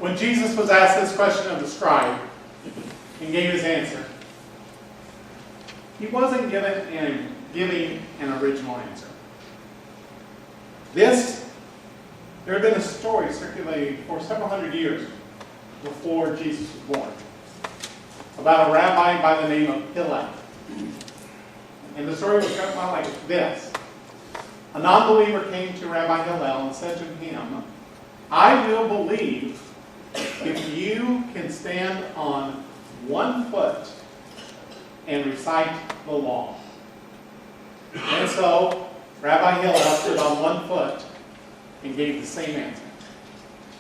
When Jesus was asked this question of the scribe and gave his answer, he wasn't giving an original answer. There had been a story circulating for several hundred years before Jesus was born about a rabbi by the name of Hillel. And the story was kind of like this. A non-believer came to Rabbi Hillel and said to him, "I will believe if you can stand on one foot and recite the law." And so Rabbi Hillel stood on one foot and gave the same answer.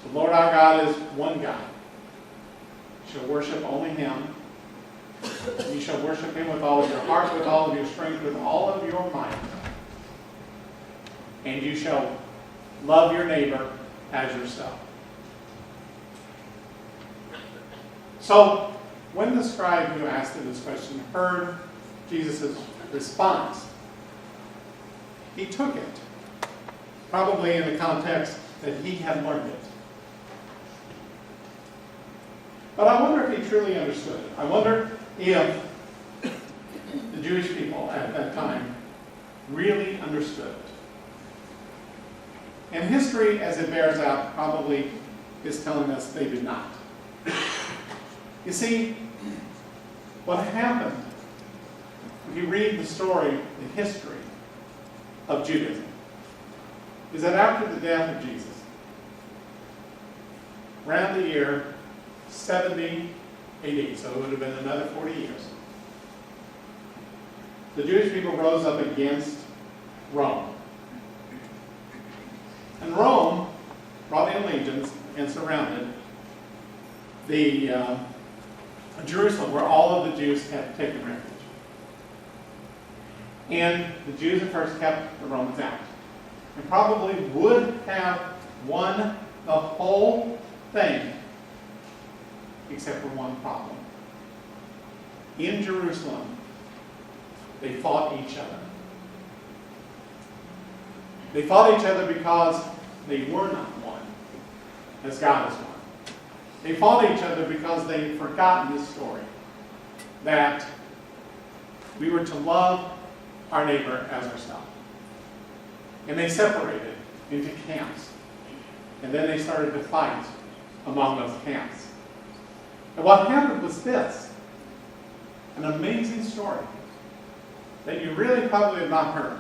The Lord our God is one God. You shall worship only Him. You shall worship Him with all of your heart, with all of your strength, with all of your might. And you shall love your neighbor as yourself. So, when the scribe who asked him this question heard Jesus' response, he took it, probably in the context that he had learned it. But I wonder if he truly understood it. I wonder if the Jewish people at that time really understood it. And history, as it bears out, probably is telling us they did not. You see, what happened, if you read the story, the history of Judaism, is that after the death of Jesus, around the year 70 AD, so it would have been another 40 years, the Jewish people rose up against Rome. And Rome brought in legions and surrounded the Jerusalem, where all of the Jews had taken refuge. And the Jews at first kept the Romans out, and probably would have won the whole thing, except for one problem. In Jerusalem, they fought each other. They fought each other because they were not one, as God is one. They fought each other because they had forgotten this story, that we were to love our neighbor as ourselves. And they separated into camps. And then they started to fight among those camps. And what happened was this, an amazing story that you really probably have not heard.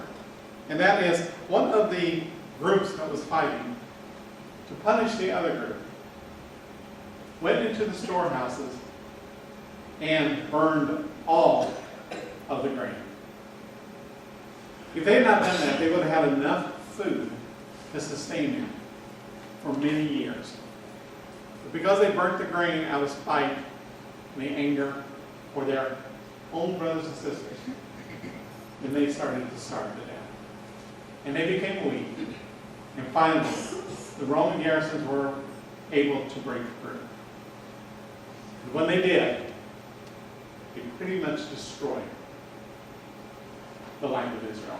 And that is, one of the groups that was fighting to punish the other group went into the storehouses and burned all of the grain. If they had not done that, they would have had enough food to sustain them for many years. But because they burnt the grain out of spite and the anger for their own brothers and sisters, then they started to starve to death. And they became weak. And finally, the Roman garrisons were able to break through. And when they did, they pretty much destroyed the land of Israel.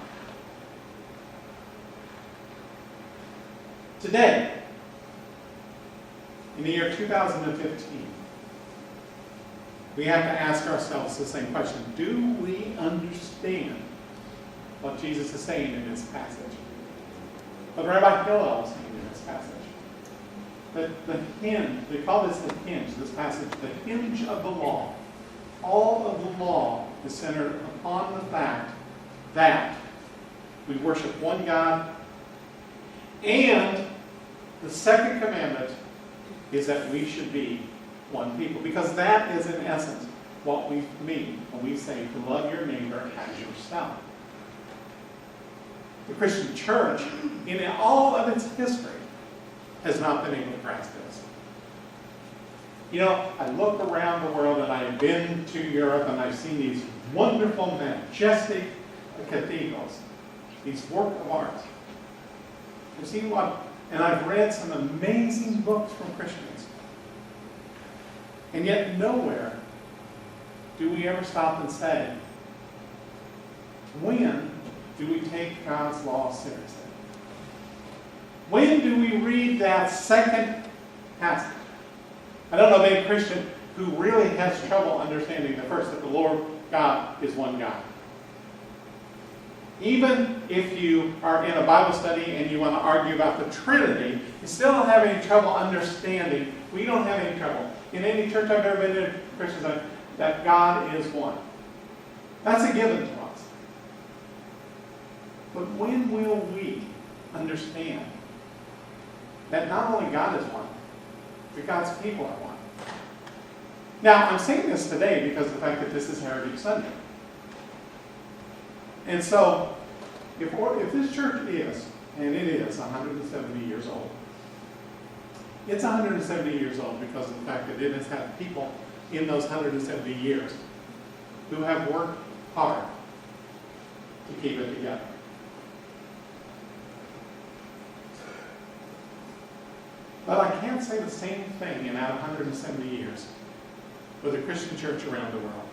Today, in the year 2015, we have to ask ourselves the same question. Do we understand what Jesus is saying in this passage? What Rabbi Hillel is saying in this passage? The hinge, they call this the hinge, this passage, the hinge of the law. All of the law is centered upon the fact that we worship one God, and the second commandment is that we should be one people. Because that is in essence what we mean when we say to love your neighbor as yourself. The Christian church, in all of its history, has not been able to grasp this. You know, I look around the world, and I've been to Europe, and I've seen these wonderful, majestic cathedrals, these work of art. I've seen and I've read some amazing books from Christians. And yet nowhere do we ever stop and say, when do we take God's law seriously? When do we read that second passage I don't know of any Christian who really has trouble understanding the first, that the Lord God is one God. Even if you are in a Bible study and you want to argue about the Trinity, you still don't have any trouble understanding. We don't have any trouble. In any church I've ever been in, Christians, that God is one. That's a given to us. But when will we understand that not only God is one, but God's people are one? Now, I'm saying this today because of the fact that this is Heritage Sunday. And so, if this church is, and it is 170 years old, it's 170 years old because of the fact that it has had people in those 170 years who have worked hard to keep it together. But I can't say the same thing in out of 170 years with a Christian church around the world.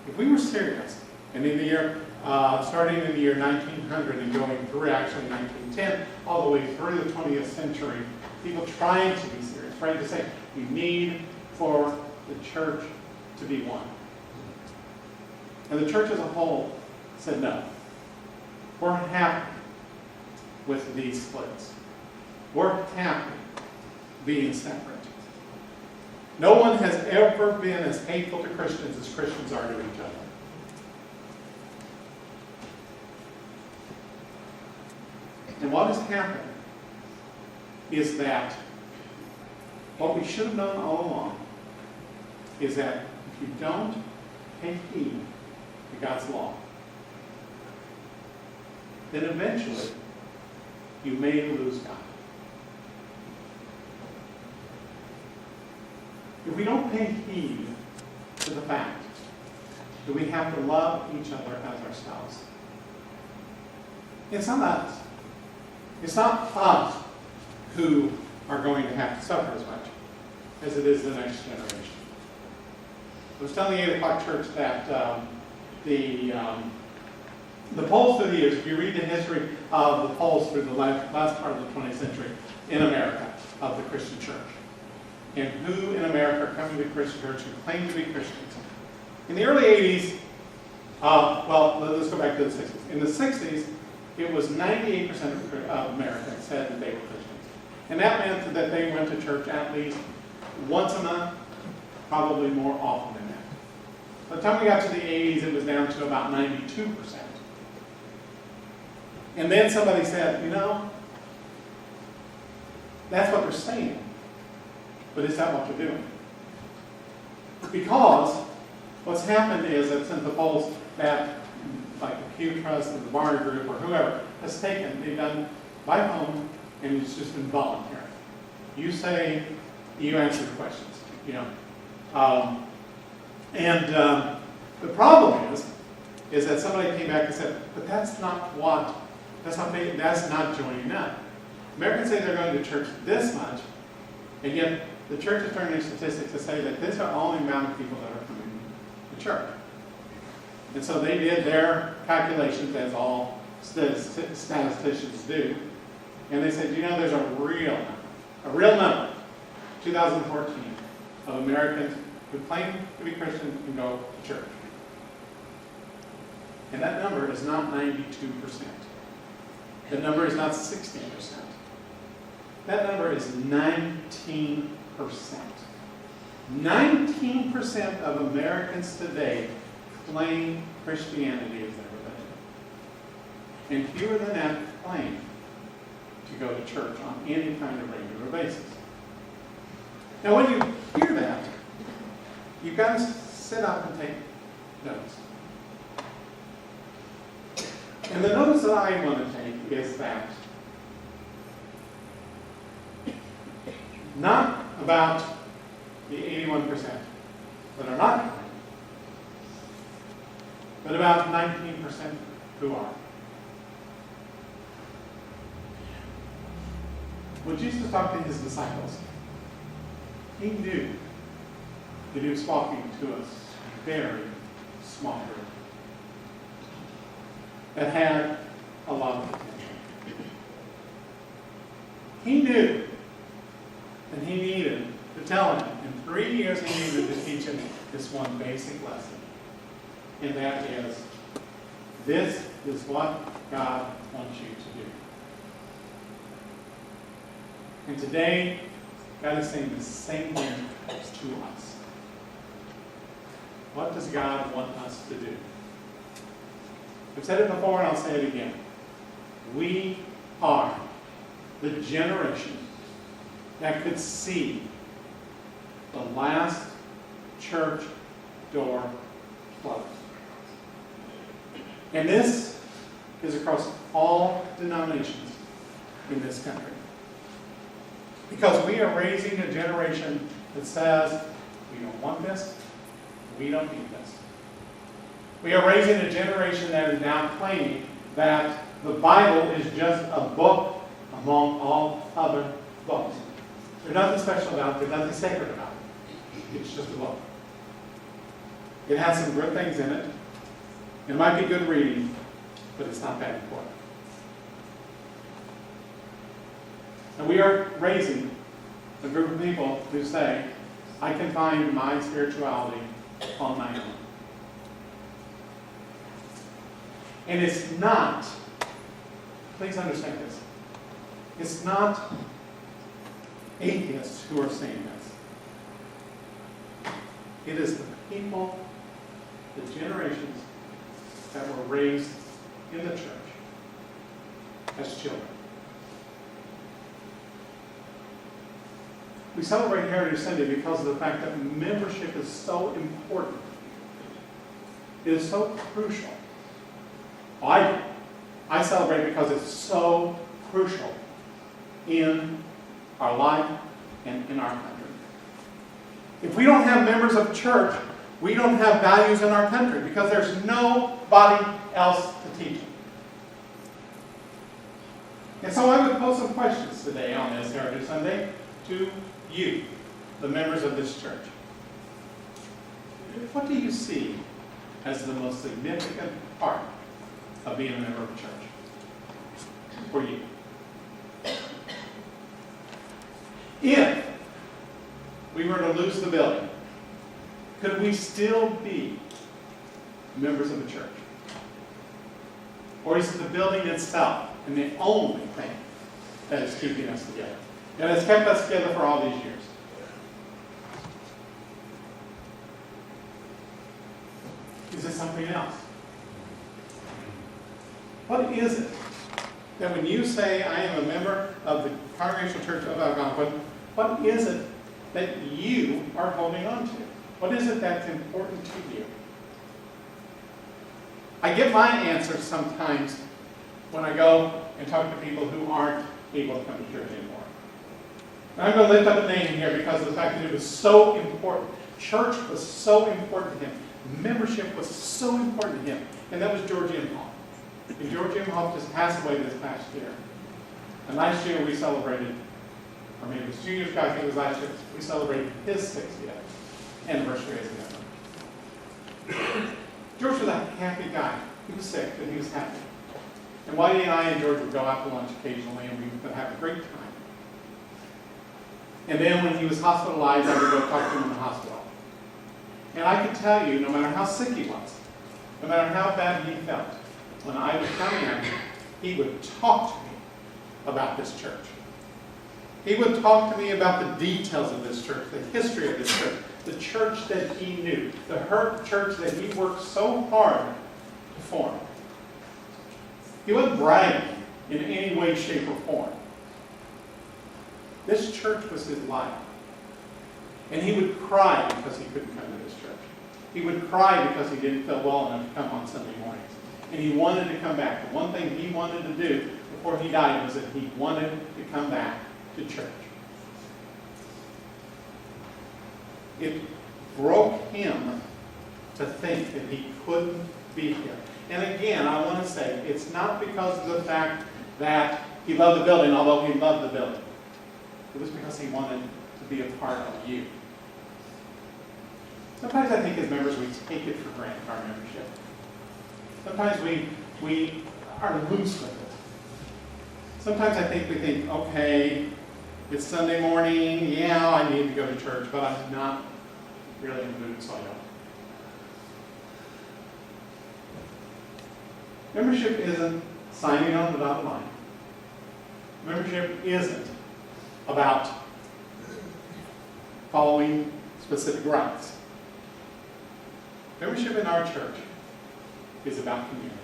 If we were serious, and in the year, starting in the year 1900 and going through actually 1910, all the way through the 20th century, people trying to be serious, trying to say, we need for the church to be one. And the church as a whole said no. We're happy with these splits. We're happy being separate. No one has ever been as hateful to Christians as Christians are to each other. And what has happened is that what we should have known all along is that if you don't take heed to God's law, then eventually you may lose God. If we don't pay heed to the fact that we have to love each other as ourselves, it's not us. It's not us who are going to have to suffer as much as it is the next generation. I was telling the 8 o'clock church that the polls through the years, if you read the history of the polls through the last part of the 20th century in America of the Christian church, and who in America are coming to the Christian church who claim to be Christians. In the early 80s, let's go back to the 60s. In the 60s, it was 98% of Americans said that they were Christians. And that meant that they went to church at least once a month, probably more often than that. By the time we got to the 80s, it was down to about 92%. And then somebody said, that's what they're saying. But is that what they're doing? Because what's happened is that since the polls that, like the Pew Trust or the Barna Group or whoever has taken, they've done by phone, and it's just been voluntary. You say, you answer the questions. The problem is that somebody came back and said, but that's not joining up. Americans say they're going to church this much, and yet the church is turning statistics to say that this are the only amount of people that are coming to church. And so they did their calculations, as all statisticians do, and they said, there's a real number, 2014, of Americans who claim to be Christian and go to church. And that number is not 92%. The number is not 16%. That number is 19%. 19% of Americans today claim Christianity as their religion. And fewer than that claim to go to church on any kind of regular basis. Now when you hear that, you've got to sit up and take notes. And the notice that I want to take is that not about the 81% that are not claiming, but about 19% who are. When Jesus talked to his disciples, he knew that he was talking to a very small group that had a lot of potential. He knew that he needed years he needed to teach him this one basic lesson. And that is, this is what God wants you to do. And today, God is saying the same thing to us. What does God want us to do? I've said it before and I'll say it again. We are the generation that could see the last church door closed. And this is across all denominations in this country. Because we are raising a generation that says, we don't want this, we don't need this. We are raising a generation that is now claiming that the Bible is just a book among all other books. There's nothing special about it, there's nothing sacred about it. It's just a book. It has some good things in it. It might be good reading, but it's not that important. And we are raising a group of people who say, I can find my spirituality on my own. And it's not, please understand this, it's not atheists who are saying this. It is the people, the generations that were raised in the church as children. We celebrate Heritage Sunday because of the fact that membership is so important. It is so crucial. I celebrate because it's so crucial in our life and in our country. If we don't have members of church, we don't have values in our country because there's nobody else to teach them. And so I would pose some questions today on this Heritage Sunday to you, the members of this church. What do you see as the most significant part of being a member of a church for you? If we were to lose the building, could we still be members of a church? Or is it the building itself and the only thing that is keeping us together? That has kept us together for all these years? Is it something else? What is it that when you say, I am a member of the Congregational Church of Algonquin, what is it that you are holding on to? What is it that's important to you? I get my answers sometimes when I go and talk to people who aren't able to come to church anymore. And I'm going to lift up a name here because of the fact that it was so important. Church was so important to him. Membership was so important to him. And that was George Imhoff. And George Imhoff just passed away this past year. And last year we celebrated, or maybe it was 2 years ago, I think it was last year, we celebrated his 60th anniversary as a member. George was a happy guy. He was sick, but he was happy. And Whitey and I and George would go out to lunch occasionally, and we would have a great time. And then when he was hospitalized, I would go talk to him in the hospital. And I could tell you, no matter how sick he was, no matter how bad he felt, when I would come in, he would talk to me about this church. He would talk to me about the details of this church, the history of this church, the church that he knew, the church that he worked so hard to form. He wasn't bragging in any way, shape, or form. This church was his life. And he would cry because he couldn't come to this church. He would cry because he didn't feel well enough to come on Sunday mornings. And he wanted to come back. The one thing he wanted to do before he died was that he wanted to come back to church. It broke him to think that he couldn't be here. And again, I want to say, it's not because of the fact that he loved the building, although he loved the building. It was because he wanted to be a part of you. Sometimes I think as members we take it for granted, our membership. Sometimes we are loose with it. Sometimes I think we think, okay, it's Sunday morning, yeah, I need to go to church, but I'm not really include soil. Membership isn't signing on the dotted line. Membership isn't about following specific rites. Membership in our church is about community.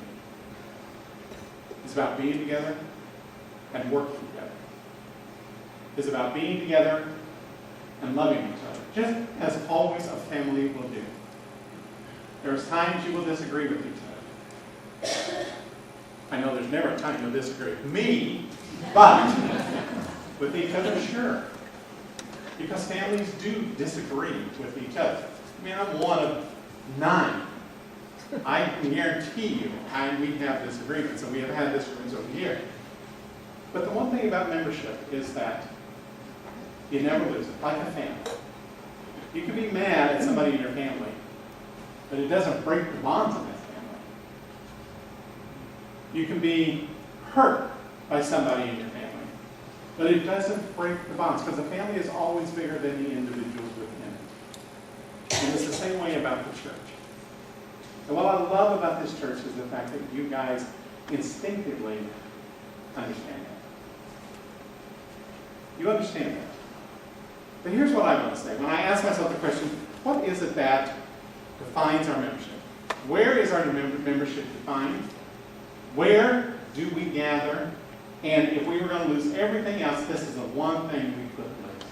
It's about being together and working together. It's about being together and loving each other, just as always a family will do. There's times you will disagree with each other. I know there's never a time you'll disagree with me, but with each other, sure. Because families do disagree with each other. I mean, I'm one of 9. I can guarantee you, we have disagreements, and we have had disagreements over the years. But the one thing about membership is that you never lose it, like a family. You can be mad at somebody in your family, but it doesn't break the bonds of that family. You can be hurt by somebody in your family, but it doesn't break the bonds, because the family is always bigger than the individuals within it. And it's the same way about the church. And what I love about this church is the fact that you guys instinctively understand that. You understand that. But here's what I want to say. When I ask myself the question, what is it that defines our membership? Where is our membership defined? Where do we gather? And if we were going to lose everything else, this is the one thing we couldn't lose.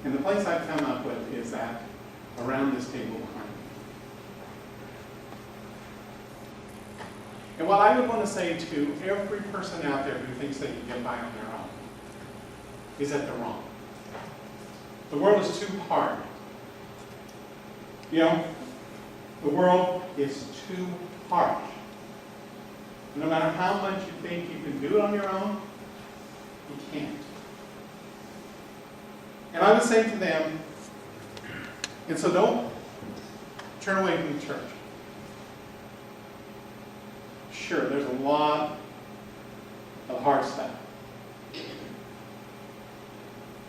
And the place I've come up with is that around this table behind me. And what I would want to say to every person out there who thinks they can get by on their own is that they're wrong. The world is too hard. You know, the world is too harsh. No matter how much you think you can do it on your own, you can't. And I would say to them, and so don't turn away from the church. Sure, there's a lot of hard stuff.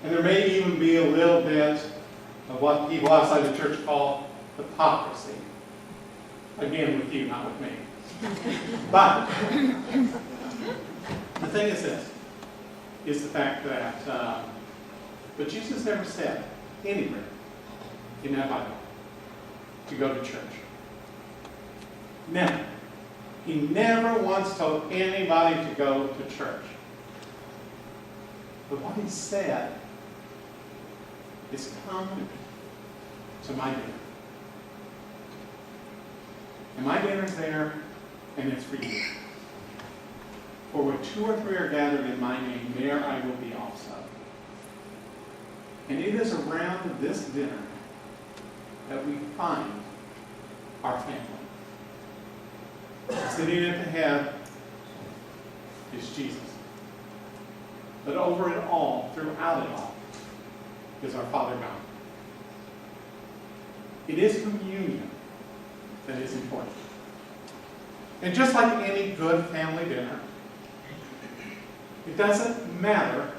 And there may even be a little bit of what people outside the church call hypocrisy. Again, with you, not with me. But the thing is this, is the fact that but Jesus never said anywhere in that Bible to go to church. Never. He never once told anybody to go to church. But what he said is come to my dinner. And my dinner's there, and it's for you. For where 2 or 3 are gathered in my name, there I will be also. And it is around this dinner that we find our family. Sitting at the head is Jesus. But over it all, throughout it all, is our Father God. It is communion that is important. And just like any good family dinner, it doesn't matter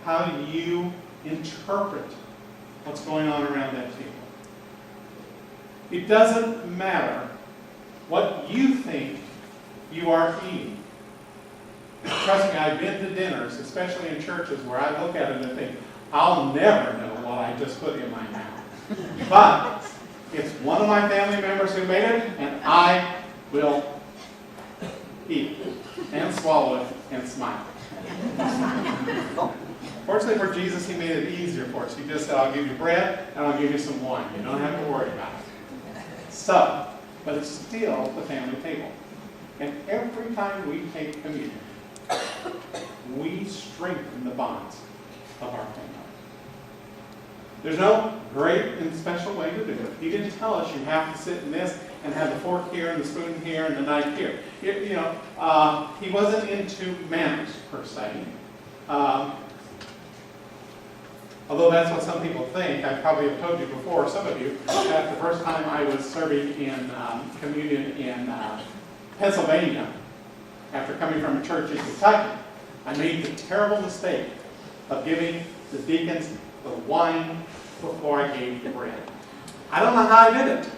how you interpret what's going on around that table. It doesn't matter what you think you are eating. Trust me, I've been to dinners, especially in churches, where I look at it and think, I'll never know what I just put in my mouth. But it's one of my family members who made it, and I will eat it and swallow it and smile. Fortunately for Jesus, he made it easier for us. He just said, I'll give you bread and I'll give you some wine. You don't have to worry about it. So, but it's still the family table. And every time we take communion, we strengthen the bonds of our family. There's no great and special way to do it. He didn't tell us you have to sit in this and have the fork here and the spoon here and the knife here. He wasn't into manners, per se. Although that's what some people think. I probably have told you before, some of you, that the first time I was serving in communion in Pennsylvania, after coming from a church in Kentucky, I made the terrible mistake of giving the deacons the wine before I gave the bread. I don't know how I did it.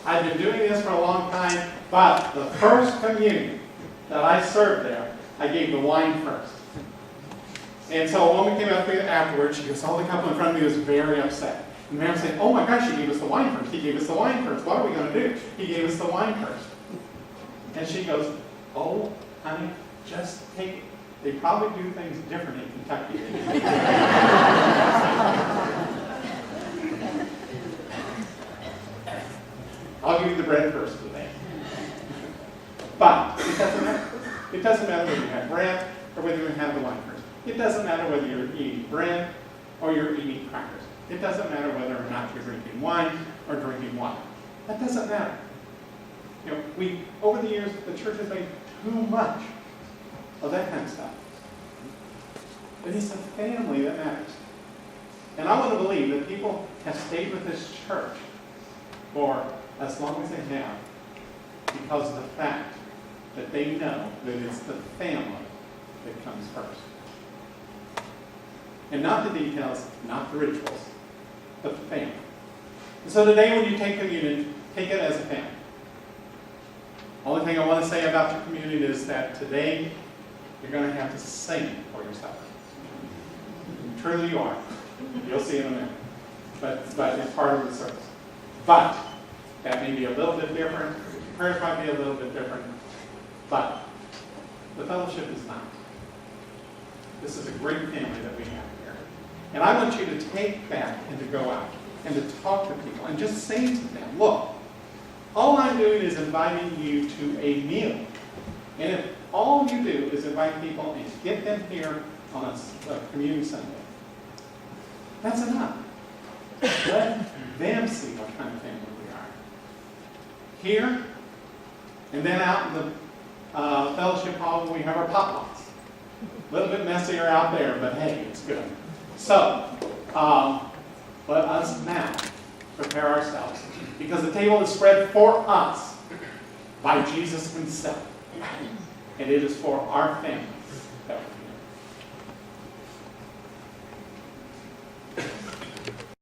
I've been doing this for a long time, but the first communion that I served there, I gave the wine first. And so a woman came up to me afterwards. She goes, the couple in front of me was very upset. And the man was saying, oh my gosh, he gave us the wine first. He gave us the wine first. What are we going to do? He gave us the wine first. And she goes, oh, honey, just take it. They probably do things different in Kentucky. I'll give you the bread first today. But it doesn't matter. It doesn't matter whether you have bread or whether you have the wine first. It doesn't matter whether you're eating bread or you're eating crackers. It doesn't matter whether or not you're drinking wine or drinking water. That doesn't matter. You know, over the years, the church has made too much of that kind of stuff. But it's the family that matters. And I want to believe that people have stayed with this church for as long as they have because of the fact that they know that it's the family that comes first. And not the details, not the rituals, but the family. And so today when you take communion, take it as a family. Only thing I want to say about your communion is that today you're going to have to sing for yourself. Truly you are. You'll see in a minute. But it's part of the service. But that may be a little bit different. Prayers might be a little bit different. But the fellowship is not. This is a great family that we have here. And I want you to take that and to go out and to talk to people and just say to them, look, all I'm doing is inviting you to a meal. And if all you do is invite people and get them here on a communion Sunday, that's enough. Let them see what kind of family we are. Here, and then out in the fellowship hall, we have our potlucks. A little bit messier out there, but hey, it's good. So, let us now prepare ourselves, because the table is spread for us by Jesus himself. And it is for our families that